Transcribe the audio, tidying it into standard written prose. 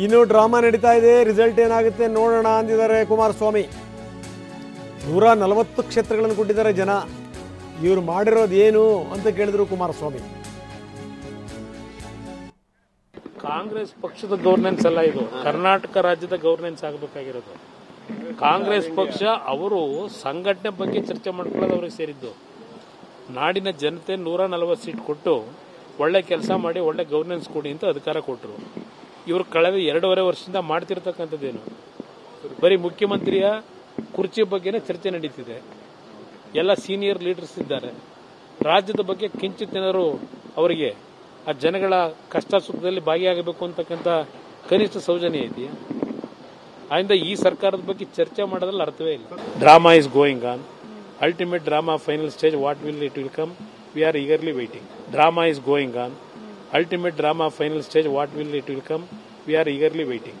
ಇನ್ನು ಡ್ರಾಮಾ ನಡೀತಾ ಇದೆ. ರಿಸಲ್ಟ್ ಏನಾಗುತ್ತೆ ನೋಡೋಣ ಅಂದಿದ್ದಾರೆ ಕುಮಾರಸ್ವಾಮಿ. 140 ಕ್ಷೇತ್ರಗಳನ್ನು ಕೊಟ್ಟಿದ್ದಾರೆ ಜನ. ಇವರು ಮಾಡಿರೋದು ಏನು ಅಂತ ಕೇಳಿದ್ರು ಕುಮಾರಸ್ವಾಮಿ. ಕಾಂಗ್ರೆಸ್ ಪಕ್ಷದ ಗವರ್ನೆನ್ಸ್ ಅಲ್ಲ ಇದು, ಕರ್ನಾಟಕ ರಾಜ್ಯದ ಗವರ್ನೆನ್ಸ್ ಆಗಬೇಕಾಗಿರೋದು. ಕಾಂಗ್ರೆಸ್ ಪಕ್ಷ ಅವರು ಸಂಘಟನೆ ಬಗ್ಗೆ ಚರ್ಚೆ ಮಾಡ್ಕೊಳ್ಳೋದು ಅವ್ರಿಗೆ ಸೇರಿದ್ದು. ನಾಡಿನ ಜನತೆ 140 ಸೀಟ್ ಕೊಟ್ಟು ಒಳ್ಳೆ ಕೆಲಸ ಮಾಡಿ ಒಳ್ಳೆ ಗವರ್ನೆನ್ಸ್ ಕೊಡಿ ಅಂತ ಅಧಿಕಾರ ಕೊಟ್ಟರು. ಇವರು ಕಳೆದ 2.5 ವರ್ಷದಿಂದ ಮಾಡ್ತಿರ್ತಕ್ಕಂಥದ್ದೇನು, ಬರೀ ಮುಖ್ಯಮಂತ್ರಿಯ ಕುರ್ಚಿ ಬಗ್ಗೆನೇ ಚರ್ಚೆ ನಡೀತಿದೆ. ಎಲ್ಲ ಸೀನಿಯರ್ ಲೀಡರ್ಸ್ ಇದ್ದಾರೆ. ರಾಜ್ಯದ ಬಗ್ಗೆ ಕಿಂಚಿತ್ತೇನಾದ್ರು ಅವರಿಗೆ ಆ ಜನಗಳ ಕಷ್ಟ ಸುಖದಲ್ಲಿ ಭಾಗಿಯಾಗಬೇಕು ಅಂತಕ್ಕಂಥ ಕನಿಷ್ಠ ಸೌಜನ್ಯ ಇದೆಯಾ? ಆದ್ದರಿಂದ ಈ ಸರ್ಕಾರದ ಬಗ್ಗೆ ಚರ್ಚೆ ಮಾಡೋದ್ರಲ್ಲಿ ಅರ್ಥವೇ ಇಲ್ಲ. Drama is going on. Ultimate drama final stage, what will it will come? We are eagerly waiting. Drama is going on. Ultimate drama final stage, what will it will come? We are eagerly waiting.